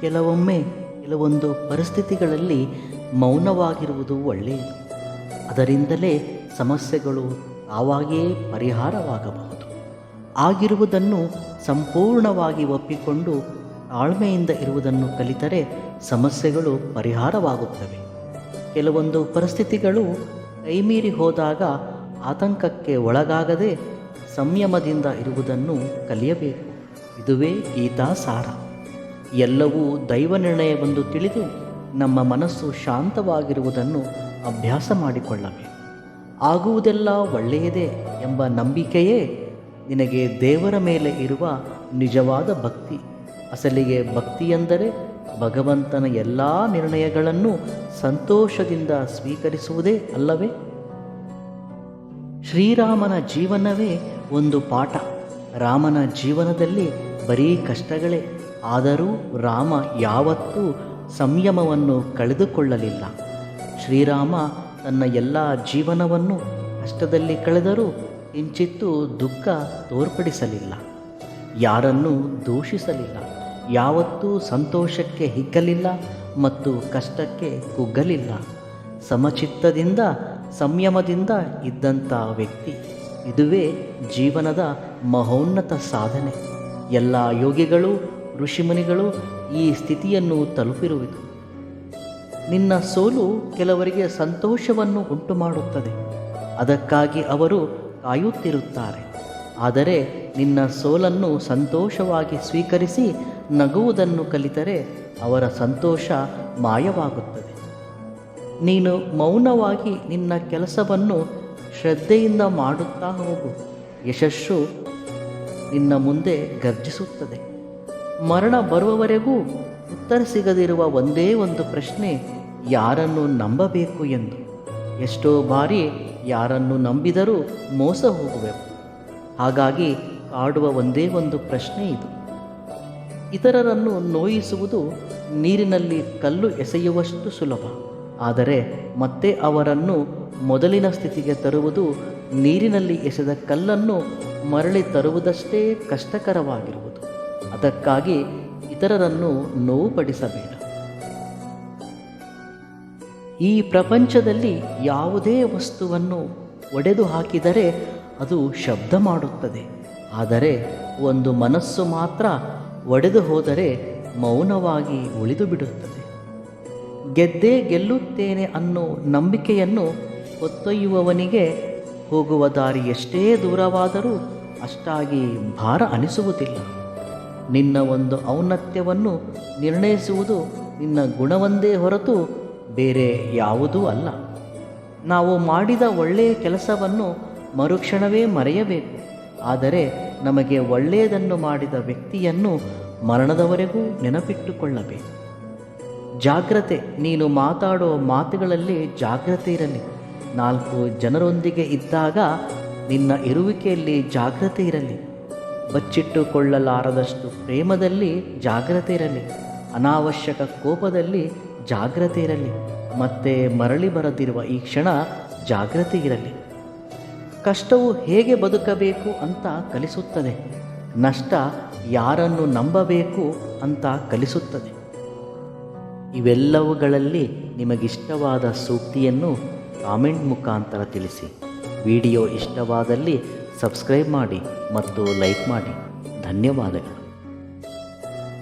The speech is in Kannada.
ಕೆಲವೊಮ್ಮೆ ಕೆಲವೊಂದು ಪರಿಸ್ಥಿತಿಗಳಲ್ಲಿ ಮೌನವಾಗಿರುವುದು ಒಳ್ಳೆಯದು. ಅದರಿಂದಲೇ ಸಮಸ್ಯೆಗಳು ತಾವಾಗಿಯೇ ಪರಿಹಾರವಾಗಬಹುದು. ಆಗಿರುವುದನ್ನು ಸಂಪೂರ್ಣವಾಗಿ ಒಪ್ಪಿಕೊಂಡು ತಾಳ್ಮೆಯಿಂದ ಇರುವುದನ್ನು ಕಲಿತರೆ ಸಮಸ್ಯೆಗಳು ಪರಿಹಾರವಾಗುತ್ತವೆ. ಕೆಲವೊಂದು ಪರಿಸ್ಥಿತಿಗಳು ಕೈಮೀರಿ ಹೋದಾಗ ಆತಂಕಕ್ಕೆ ಒಳಗಾಗದೆ ಸಂಯಮದಿಂದ ಇರುವುದನ್ನು ಕಲಿಯಬೇಕು. ಇದುವೇ ಗೀತಾ ಸಾರ. ಎಲ್ಲವೂ ದೈವ ನಿರ್ಣಯವೆಂದು ತಿಳಿದು ನಮ್ಮ ಮನಸ್ಸು ಶಾಂತವಾಗಿರುವುದನ್ನು ಅಭ್ಯಾಸ ಮಾಡಿಕೊಳ್ಳಬೇಕು. ಆಗುವುದೆಲ್ಲ ಒಳ್ಳೆಯದೇ ಎಂಬ ನಂಬಿಕೆಯೇ ನಿನಗೆ ದೇವರ ಮೇಲೆ ಇರುವ ನಿಜವಾದ ಭಕ್ತಿ. ಅಸಲಿಗೆ ಭಕ್ತಿಯೆಂದರೆ ಭಗವಂತನ ಎಲ್ಲ ನಿರ್ಣಯಗಳನ್ನು ಸಂತೋಷದಿಂದ ಸ್ವೀಕರಿಸುವುದೇ ಅಲ್ಲವೇ? ಶ್ರೀರಾಮನ ಜೀವನವೇ ಒಂದು ಪಾಠ. ರಾಮನ ಜೀವನದಲ್ಲಿ ಬರೀ ಕಷ್ಟಗಳೇ. ಆದರೂ ರಾಮ ಯಾವತ್ತೂ ಸಂಯಮವನ್ನು ಕಳೆದುಕೊಳ್ಳಲಿಲ್ಲ. ಶ್ರೀರಾಮ ತನ್ನ ಎಲ್ಲ ಜೀವನವನ್ನು ಕಷ್ಟದಲ್ಲಿ ಕಳೆದರೂ ಕಿಂಚಿತ್ತೂ ದುಃಖ ತೋರ್ಪಡಿಸಲಿಲ್ಲ. ಯಾರನ್ನೂ ದೂಷಿಸಲಿಲ್ಲ. ಯಾವತ್ತೂ ಸಂತೋಷಕ್ಕೆ ಹಿಗ್ಗಲಿಲ್ಲ ಮತ್ತು ಕಷ್ಟಕ್ಕೆ ಕುಗ್ಗಲಿಲ್ಲ. ಸಮಚಿತ್ತದಿಂದ ಸಂಯಮದಿಂದ ಇದ್ದಂಥ ವ್ಯಕ್ತಿ. ಇದುವೇ ಜೀವನದ ಮಹೋನ್ನತ ಸಾಧನೆ. ಎಲ್ಲ ಯೋಗಿಗಳು ಋಷಿಮುನಿಗಳು ಈ ಸ್ಥಿತಿಯನ್ನು ತಲುಪಿರುವುದು. ನಿನ್ನ ಸೋಲು ಕೆಲವರಿಗೆ ಸಂತೋಷವನ್ನು ಉಂಟು ಮಾಡುತ್ತದೆ. ಅದಕ್ಕಾಗಿ ಅವರು ಕಾಯುತ್ತಿರುತ್ತಾರೆ. ಆದರೆ ನಿನ್ನ ಸೋಲನ್ನು ಸಂತೋಷವಾಗಿ ಸ್ವೀಕರಿಸಿ ನಗುವುದನ್ನು ಕಲಿತರೆ ಅವರ ಸಂತೋಷ ಮಾಯವಾಗುತ್ತದೆ. ನೀನು ಮೌನವಾಗಿ ನಿನ್ನ ಕೆಲಸವನ್ನು ಶ್ರದ್ಧೆಯಿಂದ ಮಾಡುತ್ತಾ ಹೋಗು. ಯಶಸ್ಸು ನಿನ್ನ ಮುಂದೆ ಗರ್ಜಿಸುತ್ತದೆ. ಮರಣ ಬರುವವರೆಗೂ ಉತ್ತರ ಸಿಗದಿರುವ ಒಂದೇ ಒಂದು ಪ್ರಶ್ನೆ, ಯಾರನ್ನು ನಂಬಬೇಕು ಎಂದು. ಎಷ್ಟೋ ಬಾರಿ ಯಾರನ್ನು ನಂಬಿದರೂ ಮೋಸ ಹೋಗುವೆವು. ಹಾಗಾಗಿ ಕಾಡುವ ಒಂದೇ ಒಂದು ಪ್ರಶ್ನೆ ಇದು. ಇತರರನ್ನು ನೋಯಿಸುವುದು ನೀರಿನಲ್ಲಿ ಕಲ್ಲು ಎಸೆಯುವಷ್ಟು ಸುಲಭ. ಆದರೆ ಮತ್ತೆ ಅವರನ್ನು ಮೊದಲಿನ ಸ್ಥಿತಿಗೆ ತರುವುದು ನೀರಿನಲ್ಲಿ ಎಸೆದ ಕಲ್ಲನ್ನು ಮರಳಿ ತರುವುದಷ್ಟೇ ಕಷ್ಟಕರವಾಗಿರುವುದು. ಅದಕ್ಕಾಗಿ ಇತರರನ್ನು ನೋವುಪಡಿಸಬೇಡ. ಈ ಪ್ರಪಂಚದಲ್ಲಿ ಯಾವುದೇ ವಸ್ತುವನ್ನು ಒಡೆದು ಹಾಕಿದರೆ ಅದು ಶಬ್ದ ಮಾಡುತ್ತದೆ. ಆದರೆ ಒಂದು ಮನಸ್ಸು ಮಾತ್ರ ಒಡೆದು ಹೋದರೆ ಮೌನವಾಗಿ ಉಳಿದು ಬಿಡುತ್ತದೆ. ಗೆದ್ದೇ ಗೆಲ್ಲುತ್ತೇನೆ ಅನ್ನೋ ನಂಬಿಕೆಯನ್ನು ಹೊತ್ತೊಯ್ಯುವವನಿಗೆ ಹೋಗುವ ದಾರಿ ಎಷ್ಟೇ ದೂರವಾದರೂ ಅಷ್ಟಾಗಿ ಭಾರ ಅನಿಸುವುದಿಲ್ಲ. ನಿನ್ನ ಒಂದು ಔನ್ನತ್ಯವನ್ನು ನಿರ್ಣಯಿಸುವುದು ನಿನ್ನ ಗುಣವೊಂದೇ ಹೊರತು ಬೇರೆ ಯಾವುದೂ ಅಲ್ಲ. ನಾವು ಮಾಡಿದ ಒಳ್ಳೆಯ ಕೆಲಸವನ್ನು ಮರುಕ್ಷಣವೇ ಮರೆಯಬೇಕು. ಆದರೆ ನಮಗೆ ಒಳ್ಳೆಯದನ್ನು ಮಾಡಿದ ವ್ಯಕ್ತಿಯನ್ನು ಮರಣದವರೆಗೂ ನೆನಪಿಟ್ಟುಕೊಳ್ಳಬೇಕು. ಜಾಗ್ರತೆ. ನೀನು ಮಾತಾಡೋ ಮಾತುಗಳಲ್ಲಿ ಜಾಗ್ರತೆ ಇರಲಿ. 4 ಜನರೊಂದಿಗೆ ಇದ್ದಾಗ ನಿನ್ನ ಇರುವಿಕೆಯಲ್ಲಿ ಜಾಗ್ರತೆ ಇರಲಿ. ಬಚ್ಚಿಟ್ಟುಕೊಳ್ಳಲಾರದಷ್ಟು ಪ್ರೇಮದಲ್ಲಿ ಜಾಗ್ರತೆ ಇರಲಿ. ಅನಾವಶ್ಯಕ ಕೋಪದಲ್ಲಿ ಜಾಗ್ರತೆ ಇರಲಿ. ಮತ್ತೆ ಮರಳಿ ಬರದಿರುವ ಈ ಕ್ಷಣ ಜಾಗ್ರತೆ ಇರಲಿ. ಕಷ್ಟವು ಹೇಗೆ ಬದುಕಬೇಕು ಅಂತ ಕಲಿಸುತ್ತದೆ. ನಷ್ಟ ಯಾರನ್ನು ನಂಬಬೇಕು ಅಂತ ಕಲಿಸುತ್ತದೆ. ಇವೆಲ್ಲವುಗಳಲ್ಲಿ ನಿಮಗಿಷ್ಟವಾದ ಸೂಕ್ತಿಯನ್ನು ಕಾಮೆಂಟ್ ಮುಖಾಂತರ ತಿಳಿಸಿ. ವಿಡಿಯೋ ಇಷ್ಟವಾದಲ್ಲಿ ಸಬ್ಸ್ಕ್ರೈಬ್ ಮಾಡಿ ಮತ್ತು ಲೈಕ್ ಮಾಡಿ. ಧನ್ಯವಾದಗಳು.